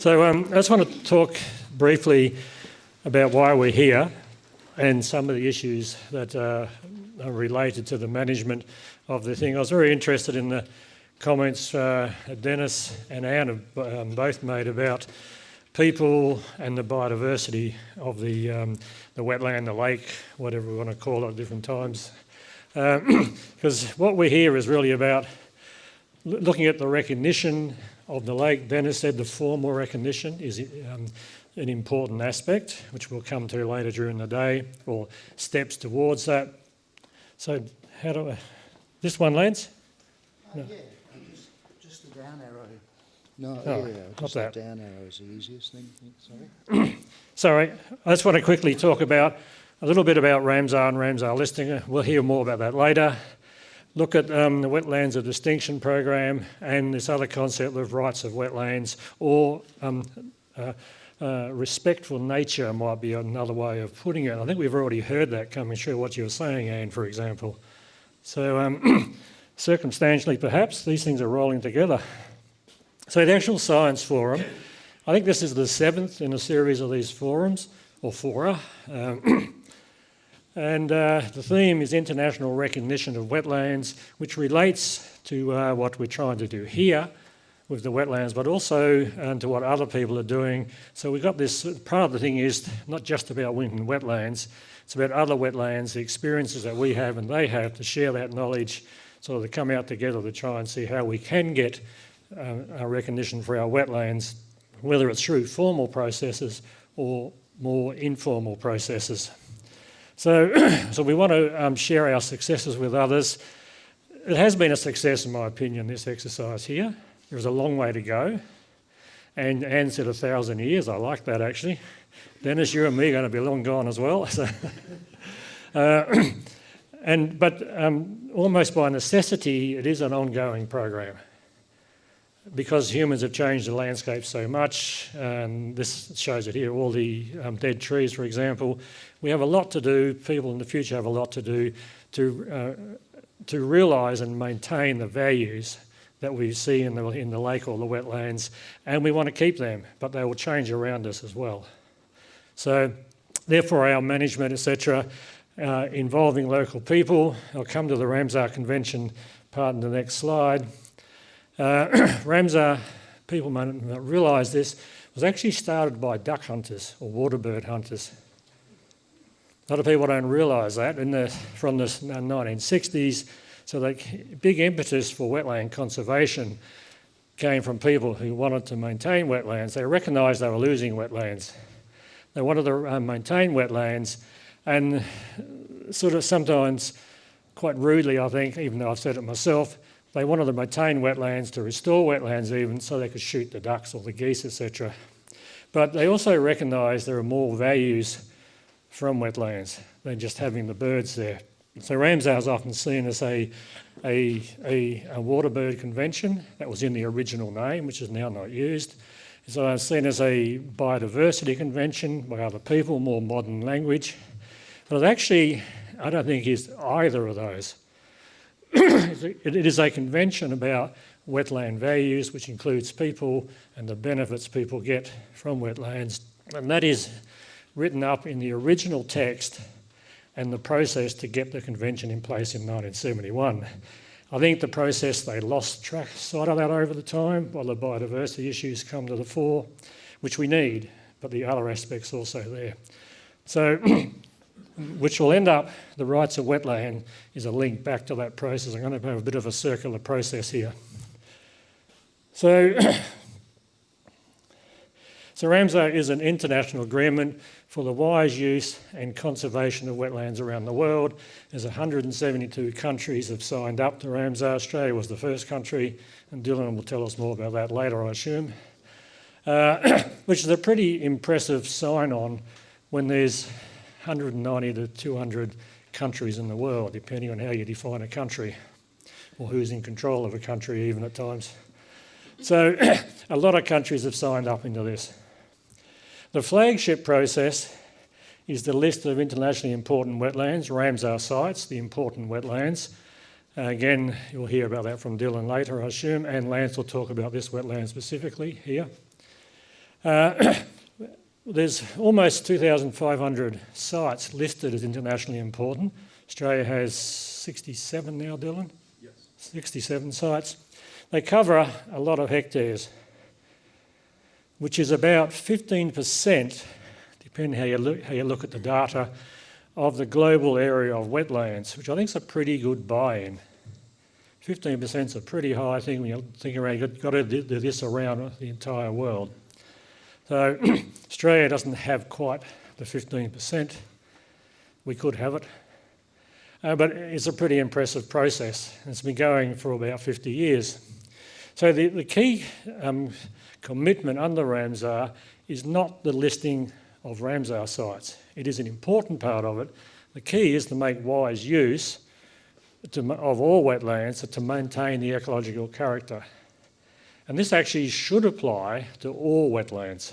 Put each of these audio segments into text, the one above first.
So I just want to talk briefly about why we're here and some of the issues that are related to the management of the thing. I was very interested in the comments Dennis and Anne have both made about people and the biodiversity of the wetland, the lake, whatever we want to call it at different times. Because what we're here is really about looking at the recognition of the lake. Dennis said the formal recognition is an important aspect, which we'll come to later during the day, or steps towards that. So how do I... This one, Lance? No. Yeah, just the down arrow. No, just that down arrow is the easiest thing, sorry. Sorry, I just want to quickly talk about a little bit about Ramsar and Ramsar listing. We'll hear more about that later. Look at the Wetlands of Distinction program and this other concept of rights of wetlands, or respectful nature might be another way of putting it. I think we've already heard that coming through what you were saying, Anne, for example. So circumstantially, perhaps, these things are rolling together. So the actual Science Forum, I think this is the 7th in a series of these forums, or fora. And the theme is international recognition of wetlands, which relates to what we're trying to do here with the wetlands, but also to what other people are doing. So we've got this, part of the thing is not just about Winton wetlands, it's about other wetlands, the experiences that we have and they have, to share that knowledge, sort of to come out together to try and see how we can get our recognition for our wetlands, whether it's through formal processes or more informal processes. So we want to share our successes with others. It has been a success, in my opinion, this exercise here. There's a long way to go. And Anne said 1,000 years. I like that, actually. Dennis, you and me are going to be long gone as well. So, but almost by necessity, it is an ongoing program, because humans have changed the landscape so much. And this shows it here, all the dead trees, for example. We have a lot to do, people in the future have a lot to do to realise and maintain the values that we see in the lake or the wetlands, and we want to keep them, but they will change around us as well. So therefore our management, etc., involving local people. I'll come to the Ramsar Convention part in the next slide. Ramsar, people might not realise this, was actually started by duck hunters or waterbird hunters. A lot of people don't realise that. From the 1960s, so the big impetus for wetland conservation came from people who wanted to maintain wetlands. They recognised they were losing wetlands. They wanted to maintain wetlands, and sort of sometimes quite rudely, I think, even though I've said it myself, they wanted to maintain wetlands, to restore wetlands even, so they could shoot the ducks or the geese, etc. But they also recognised there are more values from wetlands than just having the birds there. So Ramsar is often seen as a waterbird convention. That was in the original name, which is now not used. So it's seen as a biodiversity convention by other people, more modern language. But it actually, I don't think is either of those. It is a convention about wetland values, which includes people and the benefits people get from wetlands. And that is written up in the original text and the process to get the convention in place in 1971. I think the process, they lost sight of that over the time while the biodiversity issues come to the fore, which we need, but the other aspects also there. So, which will end up, the rights of wetland is a link back to that process. I'm going to have a bit of a circular process here. So Ramsar is an international agreement for the wise use and conservation of wetlands around the world. There's 172 countries have signed up to Ramsar. Australia was the first country, and Dylan will tell us more about that later, I assume, which is a pretty impressive sign-on when there's 190 to 200 countries in the world, depending on how you define a country, or who's in control of a country even at times. So a lot of countries have signed up into this. The flagship process is the list of internationally important wetlands, Ramsar sites, the important wetlands. Again, you'll hear about that from Dylan later, I assume, and Lance will talk about this wetland specifically here. There's almost 2,500 sites listed as internationally important. Australia has 67 now, Dylan? Yes. 67 sites. They cover a lot of hectares, which is about 15%, depending how you look at the data, of the global area of wetlands, which I think is a pretty good buy-in. 15% is a pretty high thing when you think around, you've got to do this around the entire world. So Australia doesn't have quite the 15%. We could have it. But it's a pretty impressive process. It's been going for about 50 years. So the key commitment under Ramsar is not the listing of Ramsar sites. It is an important part of it. The key is to make wise use of all wetlands to maintain the ecological character. And this actually should apply to all wetlands,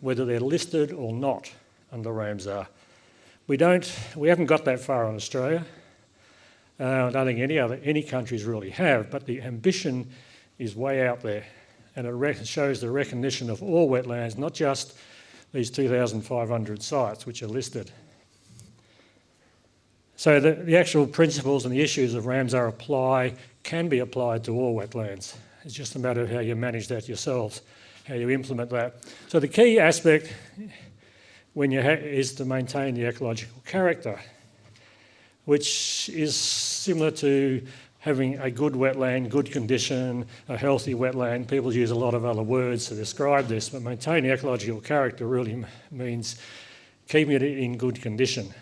whether they're listed or not under Ramsar. We haven't got that far in Australia. I don't think any countries really have, but the ambition is way out there, and it shows the recognition of all wetlands, not just these 2,500 sites which are listed. So the actual principles and the issues of Ramsar can be applied to all wetlands. It's just a matter of how you manage that yourselves, how you implement that. So the key aspect is to maintain the ecological character, which is similar to having a good wetland, good condition, a healthy wetland. People use a lot of other words to describe this, but maintaining ecological character really means keeping it in good condition.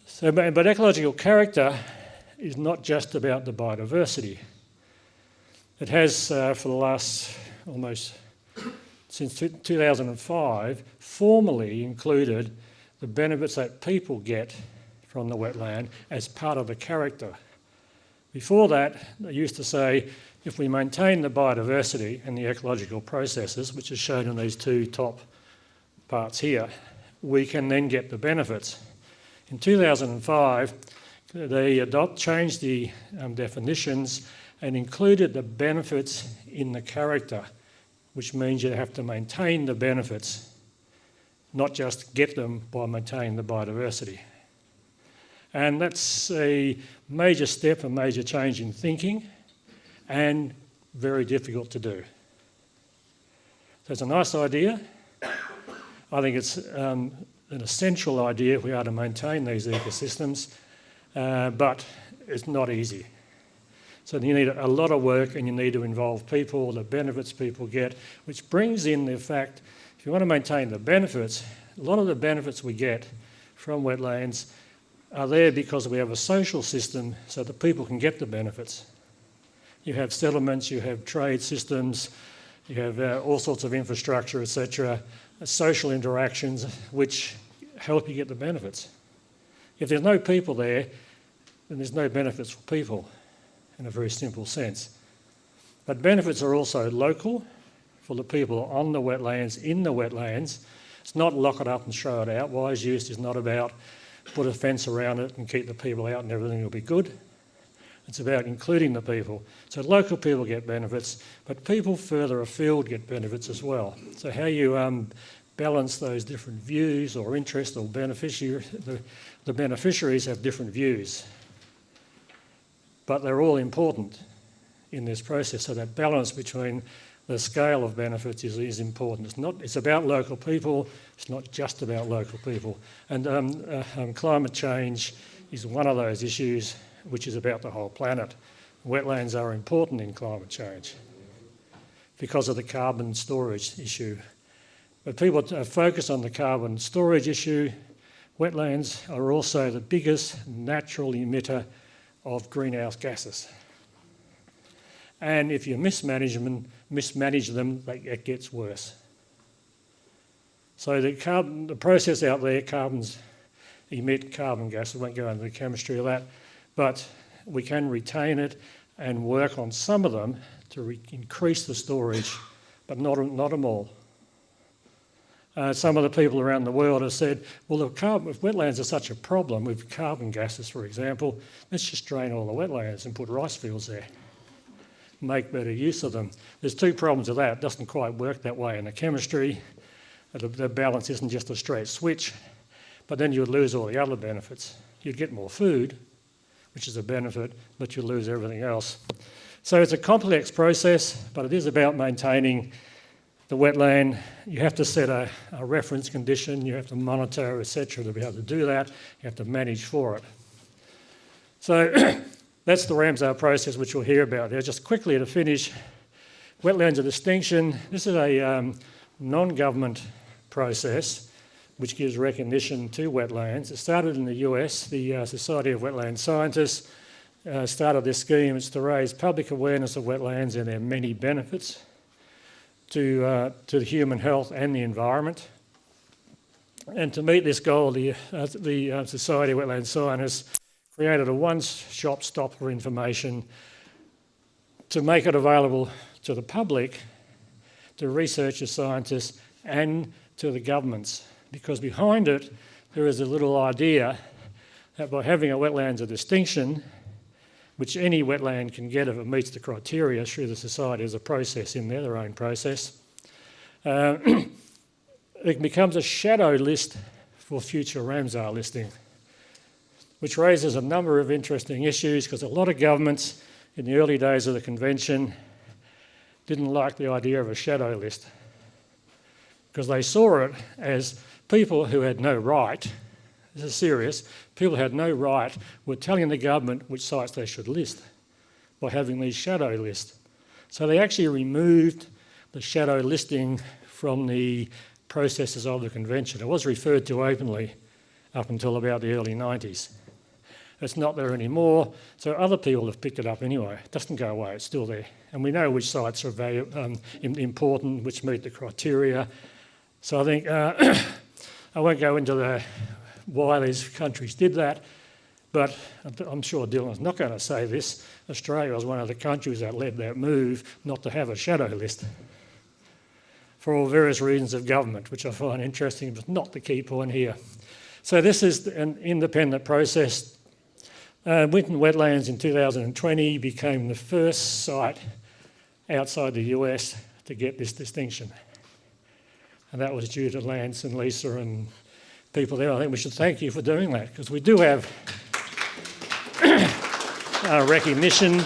So, but ecological character is not just about the biodiversity. It has, for the last since 2005, formally included the benefits that people get from the wetland as part of the character. Before that, they used to say, if we maintain the biodiversity and the ecological processes, which is shown in these two top parts here, we can then get the benefits. In 2005, they changed the definitions and included the benefits in the character, which means you have to maintain the benefits, not just get them by maintaining the biodiversity. And that's a major step, a major change in thinking, and very difficult to do. So it's a nice idea. I think it's an essential idea if we are to maintain these ecosystems, but it's not easy. So you need a lot of work, and you need to involve people, the benefits people get, which brings in the fact, if you want to maintain the benefits, a lot of the benefits we get from wetlands are there because we have a social system so that people can get the benefits. You have settlements, you have trade systems, you have all sorts of infrastructure, etc., social interactions which help you get the benefits. If there's no people there, then there's no benefits for people in a very simple sense. But benefits are also local for the people on the wetlands, in the wetlands. It's not lock it up and throw it out. Wise use is not about put a fence around it and keep the people out and everything will be good. It's about including the people. So local people get benefits, but people further afield get benefits as well. So how you balance those different views or interests or beneficiaries, the beneficiaries have different views. But they're all important in this process. So that balance between the scale of benefits is important. It's about local people, it's not just about local people. And climate change is one of those issues which is about the whole planet. Wetlands are important in climate change because of the carbon storage issue. But people focus on the carbon storage issue. Wetlands are also the biggest natural emitter of greenhouse gases. And if you mismanage them, it gets worse. So the process out there, carbons emit carbon gas. I won't go into the chemistry of that, but we can retain it and work on some of them to increase the storage, but not them all. Some of the people around the world have said, well, if wetlands are such a problem with carbon gases, for example, let's just drain all the wetlands and put rice fields there. make better use of them. There's two problems with that. It doesn't quite work that way in the chemistry. The balance isn't just a straight switch, but then you'd lose all the other benefits. You'd get more food, which is a benefit, but you lose everything else. So it's a complex process, but it is about maintaining the wetland. You have to set a reference condition, you have to monitor, etc. to be able to do that. You have to manage for it. So that's the Ramsar process, which we'll hear about there. Just quickly to finish, wetlands of distinction. This is a non-government process which gives recognition to wetlands. It started in the US. The Society of Wetland Scientists started this scheme. It's to raise public awareness of wetlands and their many benefits to the human health and the environment. And to meet this goal, the Society of Wetland Scientists created a one-stop shop for information to make it available to the public, to researchers, scientists, and to the governments. Because behind it, there is a little idea that by having a wetlands of distinction, which any wetland can get if it meets the criteria through the society as a process in there, their own process, it becomes a shadow list for future Ramsar listing, which raises a number of interesting issues because a lot of governments in the early days of the convention didn't like the idea of a shadow list because they saw it as people who had no right, this is serious, people who had no right were telling the government which sites they should list by having these shadow lists. So they actually removed the shadow listing from the processes of the convention. It was referred to openly up until about the early 90s. It's not there anymore, so other people have picked it up anyway. It doesn't go away, it's still there. And we know which sites are important, which meet the criteria. So I think, I won't go into why these countries did that, but I'm sure Dylan's not going to say this. Australia was one of the countries that led that move not to have a shadow list for all various reasons of government, which I find interesting, but not the key point here. So this is an independent process. Winton Wetlands in 2020 became the first site outside the US to get this distinction. And that was due to Lance and Lisa and people there. I think we should thank you for doing that because we do have recognition.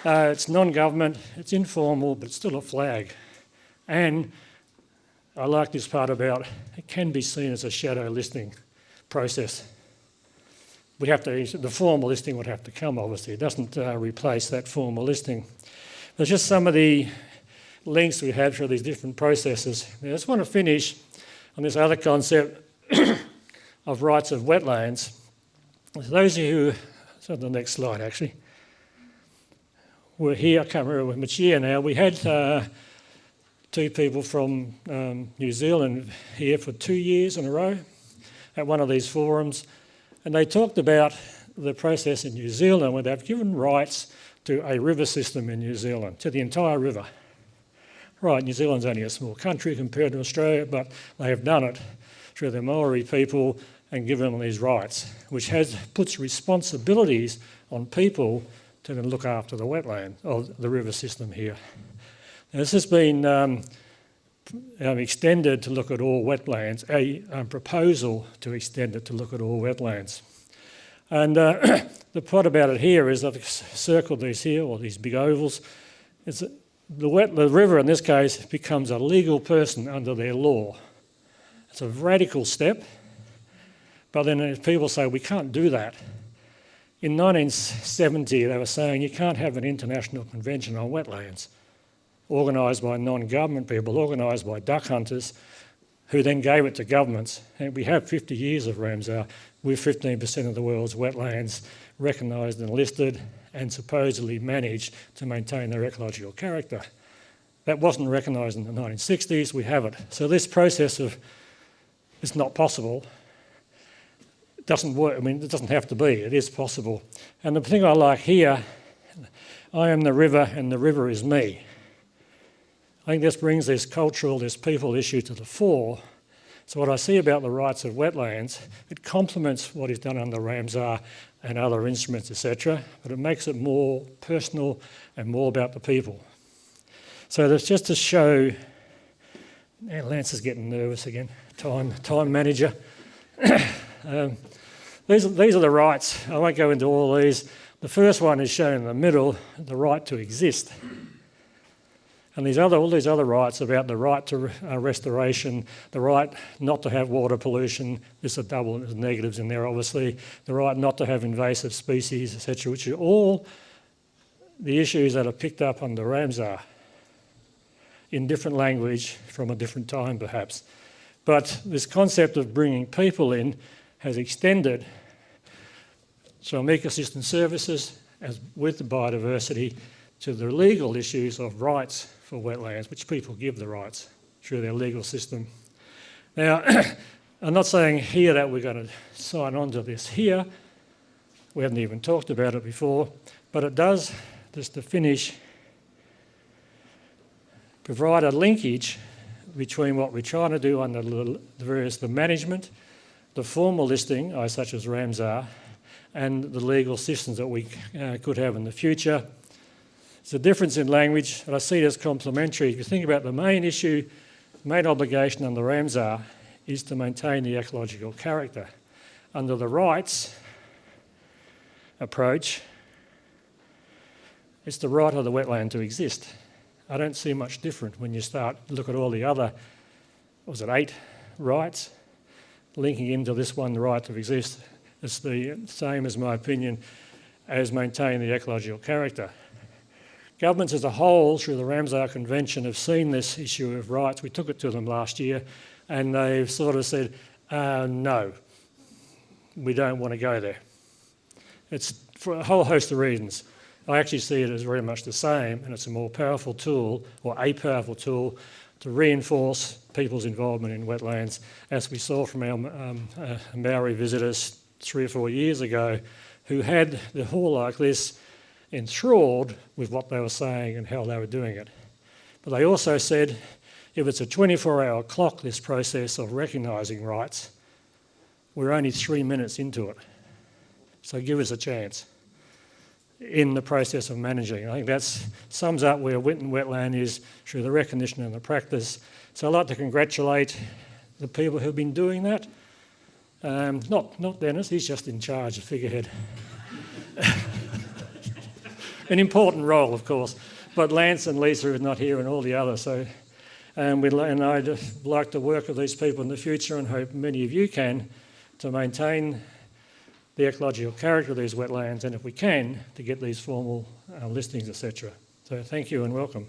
It's non-government, it's informal, but it's still a flag. And I like this part about it can be seen as a shadow listing process. We have to, the formal listing would have to come, obviously. It doesn't replace that formal listing. There's just some of the links we had for these different processes. Now, I just want to finish on this other concept of rights of wetlands. So those of you who, so the next slide actually, were here, I can't remember which year now, we had two people from New Zealand here for 2 years in a row at one of these forums. And they talked about the process in New Zealand where they've given rights to a river system in New Zealand, to the entire river. Right, New Zealand's only a small country compared to Australia, but they have done it through the Maori people and given them these rights, which puts responsibilities on people to then look after the wetland, or the river system here. Now, this has been extended to look at all wetlands, a proposal to extend it to look at all wetlands. And the part about it here is I've circled these here, or these big ovals. It's the river in this case becomes a legal person under their law. It's a radical step, but then people say we can't do that. In 1970 they were saying you can't have an international convention on wetlands, organised by non-government people, organised by duck hunters, who then gave it to governments. And we have 50 years of Ramsar with 15% of the world's wetlands recognised and listed and supposedly managed to maintain their ecological character. That wasn't recognised in the 1960s, we have it. So this process of it's not possible, it doesn't work, I mean it doesn't have to be, it is possible. And the thing I like here, I am the river and the river is me. I think this brings this cultural, this people issue to the fore So what I see about the rights of wetlands, it complements what is done under Ramsar and other instruments, etc., but it makes it more personal and more about the people. So that's just to show, and Lance is getting nervous again, time manager. These are the rights. I won't go into all these. The first one is shown in the middle, the right to exist. And all these other rights about the right to restoration, the right not to have water pollution, there's there's negatives in there obviously, the right not to have invasive species, etc., which are all the issues that are picked up under Ramsar in different language from a different time perhaps. But this concept of bringing people in has extended from ecosystem services with the biodiversity to the legal issues of rights for wetlands, which people give the rights through their legal system. Now, I'm not saying here that we're going to sign on to this here. We haven't even talked about it before, but it does, just to finish, provide a linkage between what we're trying to do under the management, the formal listing, such as Ramsar, and the legal systems that we could have in the future. It's a difference in language, but I see it as complementary. If you think about the main issue, main obligation under Ramsar is to maintain the ecological character. Under the rights approach, it's the right of the wetland to exist. I don't see much different when you start to look at all the other, 8 rights, linking into this one, the right to exist. It's the same, as my opinion, as maintaining the ecological character. Governments as a whole, through the Ramsar Convention, have seen this issue of rights. We took it to them last year, and they've sort of said, no, we don't want to go there. It's for a whole host of reasons. I actually see it as very much the same, and it's a more powerful tool, or a powerful tool, to reinforce people's involvement in wetlands, as we saw from our Maori visitors 3 or 4 years ago, who had the hall like this enthralled with what they were saying and how they were doing it. But they also said, if it's a 24-hour clock, this process of recognising rights, we're only 3 minutes into it. So give us a chance in the process of managing. I think that sums up where Whitten Wetland is through the recognition and the practice. So I'd like to congratulate the people who've been doing that. Not Dennis, he's just in charge, the figurehead. An important role, of course, but Lance and Lisa are not here and all the others. So, and I'd like to work with these people in the future and hope many of you can, to maintain the ecological character of these wetlands, and if we can, to get these formal listings, etc. So thank you and welcome.